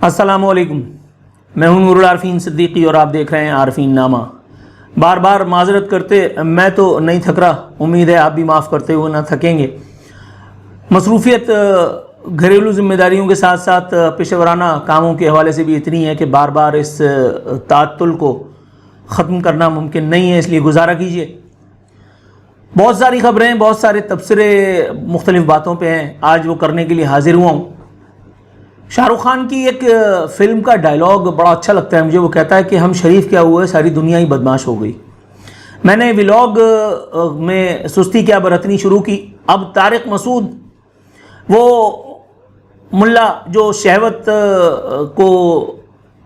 السلام علیکم، میں ہوں نور العارفین صدیقی اور آپ دیکھ رہے ہیں عارفین نامہ۔ بار بار معذرت کرتے میں تو نہیں تھک رہا، امید ہے آپ بھی معاف کرتے ہوئے نہ تھکیں گے۔ مصروفیت گھریلو ذمہ داریوں کے ساتھ ساتھ پیشہ ورانہ کاموں کے حوالے سے بھی اتنی ہے کہ بار بار اس تعطل کو ختم کرنا ممکن نہیں ہے، اس لیے گزارا کیجیے۔ بہت ساری خبریں، بہت سارے تبصرے مختلف باتوں پہ ہیں، آج وہ کرنے کے لیے حاضر ہوا ہوں۔ شاہ رخ خان کی ایک فلم کا ڈائلاگ بڑا اچھا لگتا ہے مجھے، وہ کہتا ہے کہ ہم شریف کیا ہوئے، ساری دنیا ہی بدماش ہو گئی۔ میں نے ولاگ میں سستی کیا برتنی شروع کی۔ اب طارق مسعود وہ ملا جو شہوت کو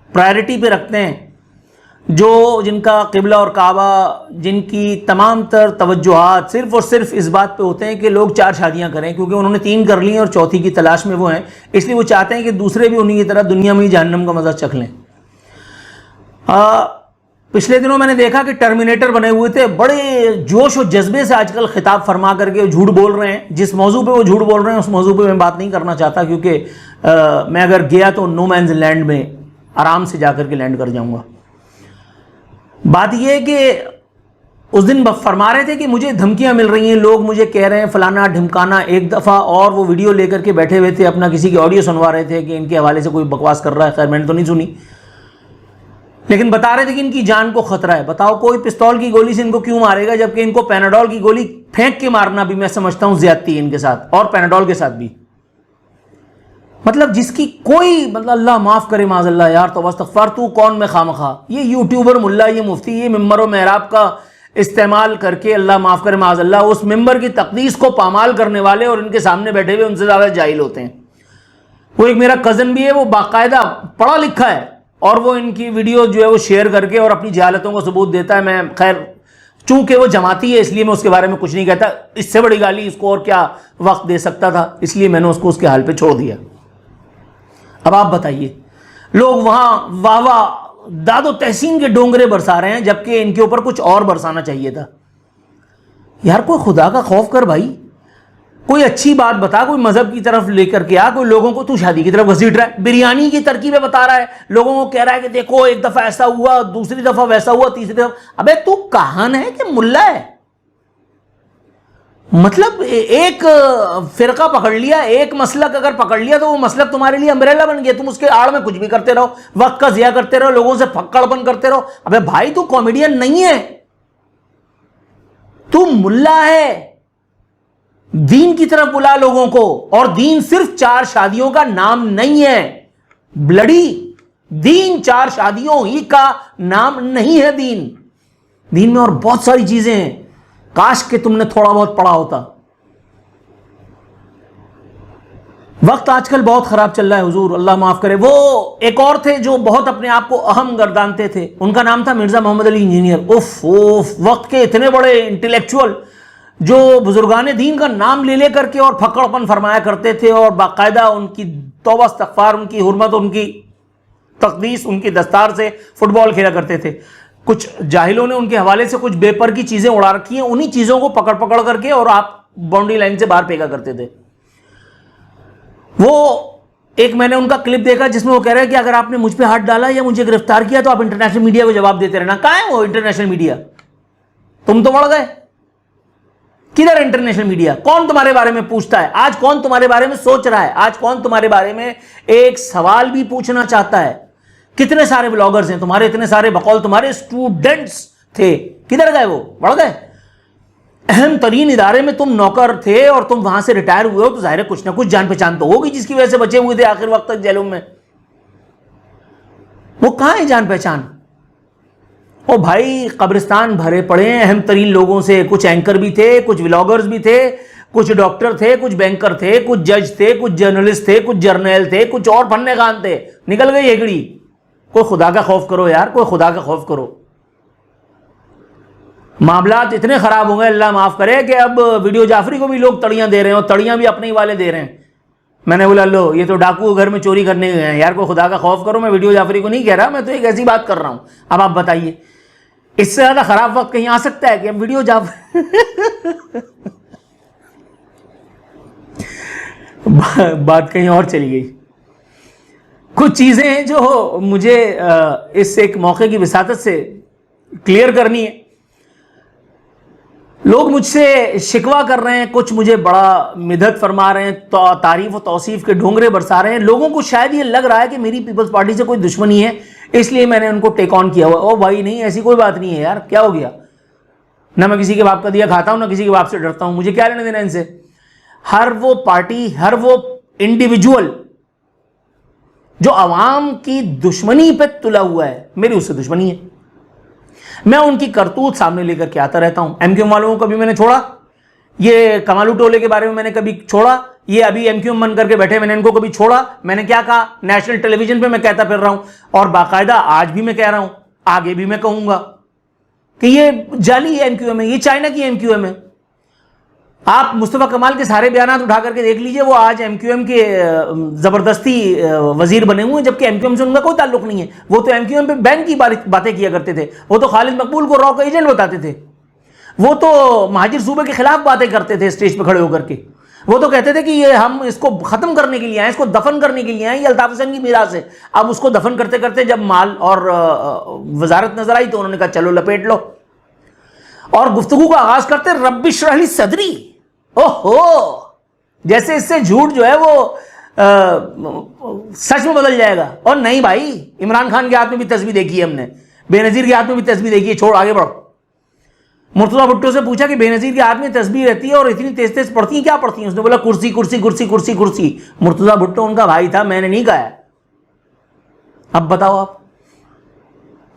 پرائرٹی پہ رکھتے ہیں، جن کا قبلہ اور کعبہ، جن کی تمام تر توجہات صرف اور صرف اس بات پہ ہوتے ہیں کہ لوگ 4 شادیاں کریں، کیونکہ انہوں نے 3 کر لی ہیں اور چوتھی کی تلاش میں وہ ہیں، اس لیے وہ چاہتے ہیں کہ دوسرے بھی انہی کی طرح دنیا میں ہی جہنم کا مزہ چکھ لیں۔ پچھلے دنوں میں نے دیکھا کہ ٹرمینیٹر بنے ہوئے تھے، بڑے جوش و جذبے سے آج کل خطاب فرما کر کے جھوٹ بول رہے ہیں۔ جس موضوع پہ وہ جھوٹ بول رہے ہیں اس موضوع پہ میں بات نہیں کرنا چاہتا، کیونکہ میں اگر گیا تو نو مینز لینڈ میں آرام سے جا کر کے لینڈ کر جاؤں گا۔ بات یہ ہے کہ اس دن فرما رہے تھے کہ مجھے دھمکیاں مل رہی ہیں، لوگ مجھے کہہ رہے ہیں فلانا ڈھمکانا۔ ایک دفعہ اور وہ ویڈیو لے کر کے بیٹھے ہوئے تھے، اپنا کسی کی آڈیو سنوا رہے تھے کہ ان کے حوالے سے کوئی بکواس کر رہا ہے، خیر میں نے تو نہیں سنی، لیکن بتا رہے تھے کہ ان کی جان کو خطرہ ہے۔ بتاؤ کوئی پستول کی گولی سے ان کو کیوں مارے گا، جبکہ ان کو پیناڈول کی گولی پھینک کے مارنا بھی میں سمجھتا ہوں زیادتی ہے ان کے ساتھ، اور پیناڈول کے ساتھ بھی۔ مطلب جس کی کوئی اللہ معاف کرے معاذ اللہ، یار توبہ استغفار، تو کون میں خامخواہ، یہ یوٹیوبر ملا، یہ مفتی، یہ ممبر و محراب کا استعمال کر کے اللہ معاف کرے معاذ اللہ اس ممبر کی تقدیس کو پامال کرنے والے اور ان کے سامنے بیٹھے ہوئے ان سے زیادہ جاہل ہوتے ہیں۔ وہ ایک میرا کزن بھی ہے، وہ باقاعدہ پڑھا لکھا ہے، اور وہ ان کی ویڈیو جو ہے وہ شیئر کر کے اور اپنی جہالتوں کو ثبوت دیتا ہے۔ میں خیر چونکہ وہ جماعتی ہے اس لیے میں اس کے بارے میں کچھ نہیں کہتا، اس سے بڑی گالی اس کو اور کیا وقت دے سکتا تھا، اس لیے میں نے اس کو اس کے حال پہ چھوڑ دیا۔ اب آپ بتائیے، لوگ وہاں واہ واہ داد و تحسین کے ڈونگرے برسا رہے ہیں، جبکہ ان کے اوپر کچھ اور برسانا چاہیے تھا۔ یار کوئی خدا کا خوف کر بھائی، کوئی اچھی بات بتا، کوئی مذہب کی طرف لے کر کے آ، کوئی لوگوں کو تو شادی کی طرف گھسیٹ رہا ہے، بریانی کی ترکیبیں بتا رہا ہے، لوگوں کو کہہ رہا ہے کہ دیکھو ایک دفعہ ایسا ہوا، دوسری دفعہ ویسا ہوا، تیسری دفعہ۔ ابے تو کہان ہے کہ ملا ہے؟ مطلب ایک فرقہ پکڑ لیا، ایک مسلک اگر پکڑ لیا تو وہ مسلک تمہارے لیے امبریلا بن گیا، تم اس کے آڑ میں کچھ بھی کرتے رہو، وقت کا ضیاع کرتے رہو، لوگوں سے پھکڑپن کرتے رہو۔ ابے بھائی تو کامیڈین نہیں ہے، تو ملا ہے، دین کی طرف بلا لوگوں کو، اور دین صرف 4 شادیوں کا نام نہیں ہے، بلڈی دین 4 شادیوں ہی کا نام نہیں ہے۔ دین میں اور بہت ساری چیزیں ہیں، کاش کہ تم نے تھوڑا بہت پڑھا ہوتا۔ وقت آج کل بہت خراب چل رہا ہے حضور، اللہ معاف کرے۔ وہ ایک اور تھے جو بہت اپنے آپ کو اہم گردانتے تھے، ان کا نام تھا مرزا محمد علی انجینئر۔ وقت کے اتنے بڑے انٹلیکچوئل جو بزرگان دین کا نام لے لے کر کے اور پھکڑپن فرمایا کرتے تھے، اور باقاعدہ ان کی توبہ استغفار، ان کی حرمت، ان کی تقدیس، ان کی دستار سے فٹ بال کھیلا کرتے تھے۔ کچھ جاہلوں نے ان کے حوالے سے کچھ بے پر کی چیزیں اڑا رکھی ہیں، انہی چیزوں کو پکڑ کر کے اور آپ باؤنڈری لائن سے باہر پھینکا کرتے تھے۔ وہ ایک میں نے ان کا کلپ دیکھا جس میں وہ کہہ رہے ہیں کہ اگر آپ نے مجھ پہ ہاتھ ڈالا یا مجھے گرفتار کیا تو آپ انٹرنیشنل میڈیا کو جواب دیتے رہنا۔ کہاں ہے وہ انٹرنیشنل میڈیا؟ تم تو بڑھ گئے، کدھر انٹرنیشنل میڈیا؟ کون تمہارے بارے میں پوچھتا ہے آج؟ کون تمہارے بارے میں سوچ رہا ہے آج؟ کون تمہارے بارے میں ایک سوال بھی پوچھنا چاہتا ہے؟ کتنے سارے بلاگرز ہیں تمہارے، اتنے سارے بقول تمہارے اسٹوڈنٹس تھے، کدھر گئے وہ؟ بڑھ گئے؟ اہم ترین ادارے میں تم نوکر تھے اور تم وہاں سے ریٹائر ہوئے ہو، تو ظاہر ہے کچھ نہ کچھ جان پہچان تو ہوگی جس کی وجہ سے بچے ہوئے تھے آخر وقت تک جیلوں میں۔ وہ کہاں ہے جان پہچان؟ او بھائی قبرستان بھرے پڑے ہیں اہم ترین لوگوں سے، کچھ اینکر بھی تھے، کچھ ولاگرز بھی تھے، کچھ ڈاکٹر تھے، کچھ بینکر تھے، کچھ جج تھے، کچھ جرنلسٹ تھے، کچھ جرنیل تھے، کچھ اور فن خان تھے، نکل گئی ہیگڑی۔ کوئی خدا کا خوف کرو یار، کوئی خدا کا خوف کرو۔ معاملات اتنے خراب ہوں گے اللہ معاف کرے کہ اب ویڈیو جعفری کو بھی لوگ تڑیاں دے رہے ہیں، اور تڑیاں بھی اپنے ہی والے دے رہے ہیں۔ میں نے بولا لو یہ تو ڈاکو گھر میں چوری کرنے گئے ہیں، یار کوئی خدا کا خوف کرو۔ میں ویڈیو جعفری کو نہیں کہہ رہا، میں تو ایک ایسی بات کر رہا ہوں۔ اب آپ بتائیے اس سے زیادہ خراب وقت کہیں آ سکتا ہے کہ اب ویڈیو جعفری بات کہیں اور چلی گئی۔ کچھ چیزیں ہیں جو مجھے اس ایک موقع کی وساطت سے کلیئر کرنی ہے. لوگ مجھ سے شکوہ کر رہے ہیں, کچھ مجھے بڑا مدحت فرما رہے ہیں, تعریف و توصیف کے ڈھونگرے برسا رہے ہیں. لوگوں کو شاید یہ لگ رہا ہے کہ میری پیپلز پارٹی سے کوئی دشمنی ہے, اس لیے میں نے ان کو ٹیک آن کیا ہوا. او بھائی نہیں, ایسی کوئی بات نہیں ہے یار, کیا ہو گیا؟ نہ میں کسی کے باپ کا دیا کھاتا ہوں, نہ کسی کے باپ سے ڈرتا ہوں, مجھے کیا لینا دینا ان سے. ہر وہ پارٹی, ہر وہ انڈیویجول جو عوام کی دشمنی پہ تلا ہوا ہے, میری اس سے دشمنی ہے. میں ان کی کرتوت سامنے لے کر کے آتا رہتا ہوں. ایم کیو ایم والوں کو کبھی میں نے چھوڑا؟ یہ کمالو ٹولے کے بارے میں نے کبھی چھوڑا؟ یہ ابھی ایم کیو ایم بن کر کے بیٹھے, میں نے ان کو کبھی چھوڑا؟ میں نے کیا کہا؟ نیشنل ٹیلی ویژن پہ میں کہتا پھر رہا ہوں, اور باقاعدہ آج بھی میں کہہ رہا ہوں, آگے بھی میں کہوں گا کہ یہ جعلی ایم کیو ایم ہے, یہ چائنا کی ایم کیو ایم ہے. آپ مصطفیٰ کمال کے سارے بیانات اٹھا کر کے دیکھ لیجئے, وہ آج ایم کیو ایم کے زبردستی وزیر بنے ہوئے ہیں, جبکہ ایم کیو ایم سے ان کا کوئی تعلق نہیں ہے. وہ تو ایم کیو ایم پہ بین کی باتیں کیا کرتے تھے, وہ تو خالد مقبول کو را کا ایجنٹ بتاتے تھے, وہ تو مہاجر صوبے کے خلاف باتیں کرتے تھے اسٹیج پہ کھڑے ہو کر کے. وہ تو کہتے تھے کہ یہ ہم اس کو ختم کرنے کے لیے آئے, اس کو دفن کرنے کے لیے آئے, یہ الطاف حسین کی میراث ہے. اب اس کو دفن کرتے کرتے جب مال اور وزارت نظر آئی تو انہوں نے کہا چلو لپیٹ لو, اور گفتگو کا آغاز کرتے رب اشرح لی صدری. اوہو, جیسے اس سے جھوٹ جو ہے وہ سچ میں بدل جائے گا. اور نہیں بھائی, عمران خان کے ہاتھ میں بھی تسبیح دیکھی ہے ہم نے, بے نظیر کے ہاتھ میں بھی تسبیح دیکھی ہے, چھوڑ آگے بڑھو. مرتضیٰ بھٹو سے پوچھا کہ بے نظیر کے ہاتھ میں تسبیح رہتی ہے اور اتنی تیز تیز پڑھتی ہیں, کیا پڑھتی ہیں؟ اس نے بولا کرسی کرسی کرسی کرسی کرسی. مرتضیٰ بھٹو ان کا بھائی تھا, میں نے نہیں کہا ہے. اب بتاؤ آپ,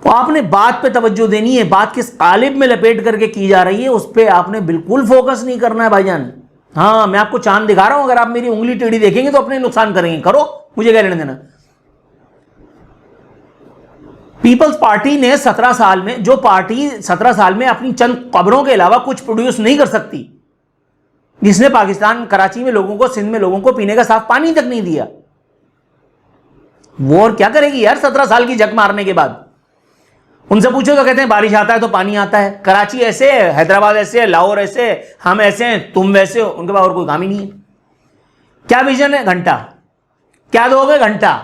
تو آپ نے بات پہ توجہ دینی ہے, بات کس قالب میں لپیٹ کر کے کی جا رہی ہے اس پہ آپ نے بالکل فوکس نہیں کرنا ہے بھائی جان. ہاں, میں آپ کو چاند دکھا رہا ہوں, اگر آپ میری انگلی ٹیڑھی دیکھیں گے تو اپنے نقصان کریں گے, کرو, مجھے کیا لینا دینا. پیپلز پارٹی نے 17 سال میں, جو پارٹی 17 سال میں اپنی چند قبروں کے علاوہ کچھ پروڈیوس نہیں کر سکتی, جس نے پاکستان کراچی میں لوگوں کو, سندھ میں لوگوں کو پینے کا صاف پانی تک نہیں دیا, وہ اور کیا کرے گی یار 17 سال کی جھک مارنے کے بعد. ان سے پوچھو تو کہتے ہیں بارش آتا ہے تو پانی آتا ہے, کراچی ایسے ہے, حیدرآباد ایسے ہے, لاہور ایسے ہے, ہم ایسے ہیں, تم ویسے ہو. ان کے پاس اور کوئی کام ہی نہیں ہے. کیا ویژن ہے؟ گھنٹہ. کیا دو گے؟ گھنٹہ.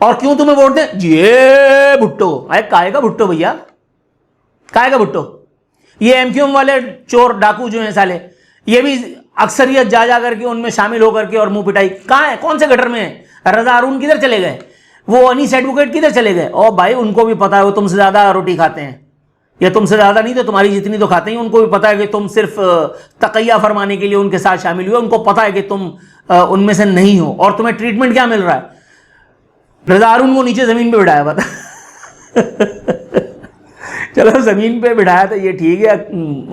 اور کیوں تمہیں ووٹ دیں؟ یہ بھٹو, کائے کا بھٹو بھیا, کائے کا بھٹو. یہ ایم کیو ایم والے چور ڈاکو جو ہیں سالے, یہ بھی اکثریت جا کر کے ان میں شامل ہو کر کے اور منہ پٹائی. کہاں ہے, کون سے گٹر میں ہے؟ رضا ہارون کدھر چلے گئے؟ وہ انیس ایڈوکیٹ کدھر چلے گئے؟ اور بھائی ان کو بھی پتا ہے وہ تم سے زیادہ روٹی کھاتے ہیں, یا تم سے زیادہ نہیں تو تمہاری جتنی تو کھاتے ہیں. ان کو بھی پتا ہے کہ تم صرف تقیہ فرمانے کے لیے ان کے ساتھ شامل ہوئے, ان کو پتا ہے کہ تم ان میں سے نہیں ہو, اور تمہیں ٹریٹمنٹ کیا مل رہا ہے؟ رضا ہارون کو نیچے زمین پہ بٹھایا ہوا تھا. چلو زمین پہ بٹھایا تھا یہ ٹھیک ہے,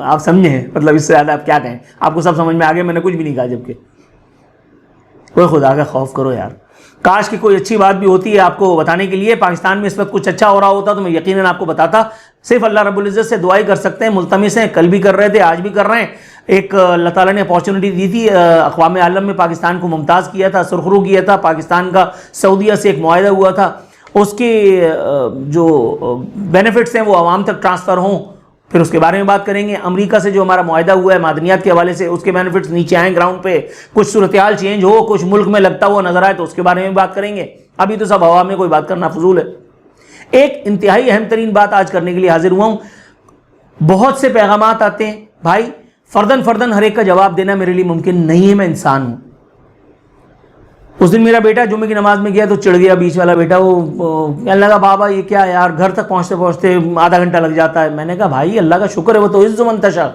آپ سمجھیں, مطلب اس سے زیادہ آپ کیا کہیں, آپ کو سب سمجھ میں آ گیا, میں نے کچھ بھی نہیں کہا. جبکہ کوئی خدا کا خوف کرو یار. کاش کہ کوئی اچھی بات بھی ہوتی ہے آپ کو بتانے کے لیے, پاکستان میں اس وقت کچھ اچھا ہو رہا ہوتا تو میں یقیناً آپ کو بتاتا. صرف اللہ رب العزت سے دعائی کر سکتے ہیں, ملتمس ہیں, کل بھی کر رہے تھے, آج بھی کر رہے ہیں. ایک اللہ تعالیٰ نے اپارچونٹی دی تھی, اقوام عالم میں پاکستان کو ممتاز کیا تھا, سرخرو کیا تھا. پاکستان کا سعودیہ سے ایک معاہدہ ہوا تھا, اس کے جو بینیفٹس ہیں وہ عوام تک ٹرانسفر ہوں, پھر اس کے بارے میں بات کریں گے. امریکہ سے جو ہمارا معاہدہ ہوا ہے معدنیات کے حوالے سے, اس کے بینیفٹس نیچے آئیں گراؤنڈ پہ, کچھ صورتحال چینج ہو, کچھ ملک میں لگتا ہوا نظر آئے تو اس کے بارے میں بات کریں گے. ابھی تو سب ہوا میں, کوئی بات کرنا فضول ہے. ایک انتہائی اہم ترین بات آج کرنے کے لیے حاضر ہوا ہوں. بہت سے پیغامات آتے ہیں بھائی, فردن ہر ایک کا جواب دینا میرے لیے ممکن نہیں ہے, میں انسان ہوں. اس دن میرا بیٹا جمعے کی نماز میں گیا تو چڑھ گیا, بیچ والا بیٹا, وہ کہنے لگا بابا یہ کیا یار, گھر تک پہنچتے پہنچتے آدھا گھنٹہ لگ جاتا ہے. میں نے کہا بھائی اللہ کا شکر ہے, وہ تو عز و منتشا,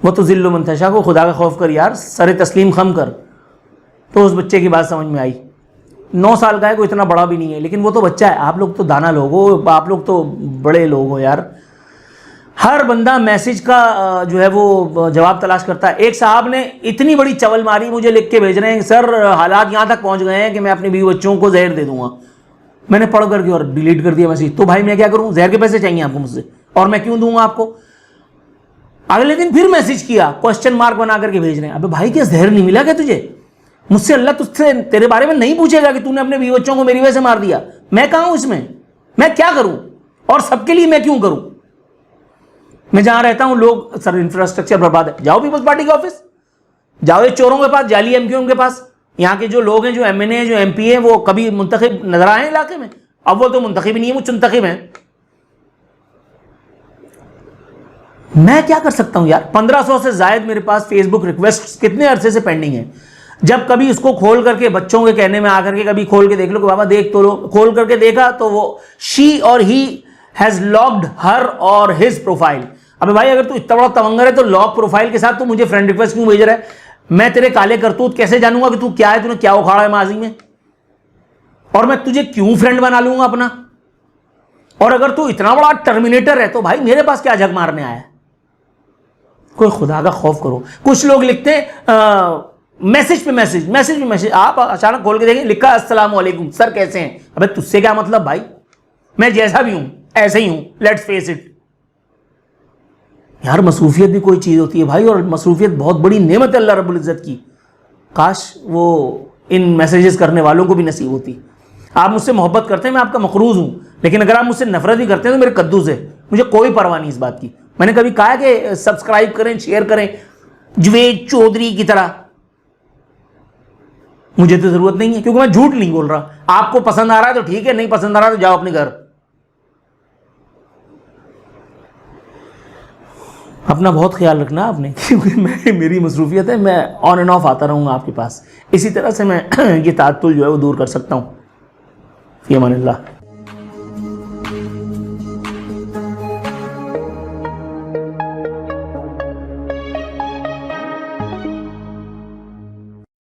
وہ تو ذل و منتشا, کو خدا کا خوف کر یار, سر تسلیم خم کر. تو اس بچے کی بات سمجھ میں آئی. 9 سال کا ہے, کوئی اتنا بڑا بھی نہیں ہے, لیکن وہ تو بچہ ہے. آپ لوگ تو دانا لوگ ہو, آپ لوگ تو بڑے لوگ ہو یار. ہر بندہ میسج کا جو ہے وہ جواب تلاش کرتا ہے. ایک صاحب نے اتنی بڑی چول ماری, مجھے لکھ کے بھیج رہے ہیں سر حالات یہاں تک پہنچ گئے ہیں کہ میں اپنے بیوی بچوں کو زہر دے دوں گا. میں نے پڑھ کر کے اور ڈیلیٹ کر دیا میسج. تو بھائی میں کیا کروں, زہر کے پیسے چاہیے آپ کو مجھ سے, اور میں کیوں دوں گا آپ کو؟ اگلے دن پھر میسج کیا, کوسچن مارک بنا کر کے بھیج رہے ہیں. ابے بھائی کیا زہر نہیں ملا کیا تجھے؟ مجھ سے اللہ تجھ سے تیرے بارے میں نہیں پوچھے گا کہ تو نے اپنے بیوی بچوں کو میری وجہ سے مار دیا. میں کہاں ہوں اس میں کیا کروں, اور سب کے لیے میں کیوں کروں؟ میں جہاں رہتا ہوں لوگ سر انفراسٹرکچر برباد ہے. جاؤ پیپلز پارٹی کے آفس, جاؤ یہ چوروں کے پاس, جعلی ایم کیو ایم کے پاس, یہاں کے جو لوگ ہیں، جو ایم این اے، جو ایم پی ہیں، وہ کبھی منتخب نظر آئے علاقے میں؟ اب وہ تو منتخب ہی نہیں ہے، وہ چنتخب ہیں. میں کیا کر سکتا ہوں یار؟ 1500 سے زائد میرے پاس فیس بک ریکویسٹ کتنے عرصے سے پینڈنگ ہیں. جب کبھی اس کو کھول کر کے بچوں کے کہنے میں آ کر کے کبھی کھول کے دیکھ لو کہ بابا دیکھ تو لو، کھول کر کے دیکھا تو وہ شی اور ہی ہیز لاکڈ ہر اور ہز پروفائل. ابے بھائی اگر تو اتنا بڑا تونگر ہے تو لاک پروفائل کے ساتھ تو مجھے فرینڈ ریکویسٹ کیوں بھیج رہا ہے؟ میں تیرے کالے کرتوت کیسے جانوں گا کہ تو کیا ہے، تو نے کیا اکھاڑا ہے ماضی میں، اور میں تجھے کیوں فرینڈ بنا لوں گا اپنا؟ اور اگر تو اتنا بڑا ٹرمینیٹر ہے تو بھائی میرے پاس کیا جھک مارنے آیا ہے؟ کوئی خدا کا خوف کرو. کچھ لوگ لکھتے ہیں میسج پہ میسج، آپ اچانک کھول کے دیکھیں لکھا السلام علیکم سر کیسے ہیں. ابے تجھ سے کیا مطلب بھائی؟ میں جیسا بھی ہوں ایسے ہی ہوں، لیٹس فیس اٹ. یار مصروفیت بھی کوئی چیز ہوتی ہے بھائی، اور مصروفیت بہت بڑی نعمت ہے اللہ رب العزت کی. کاش وہ ان میسیجز کرنے والوں کو بھی نصیب ہوتی. آپ مجھ سے محبت کرتے ہیں، میں آپ کا مقروض ہوں، لیکن اگر آپ مجھ سے نفرت بھی کرتے ہیں تو میرے قدوس ہے، مجھے کوئی پرواہ نہیں اس بات کی. میں نے کبھی کہا کہ سبسکرائب کریں، شیئر کریں جوید چودھری کی طرح؟ مجھے تو ضرورت نہیں ہے، کیونکہ میں جھوٹ نہیں بول رہا. آپ کو پسند آ رہا ہے تو ٹھیک ہے، نہیں پسند آ رہا تو جاؤ اپنے گھر. اپنا بہت خیال رکھنا آپ نے، کیونکہ میری مصروفیت ہے، میں آن اینڈ آف آتا رہوں گا آپ کے پاس. اسی طرح سے میں یہ تعطل جو ہے وہ دور کر سکتا ہوں. فی امان اللہ.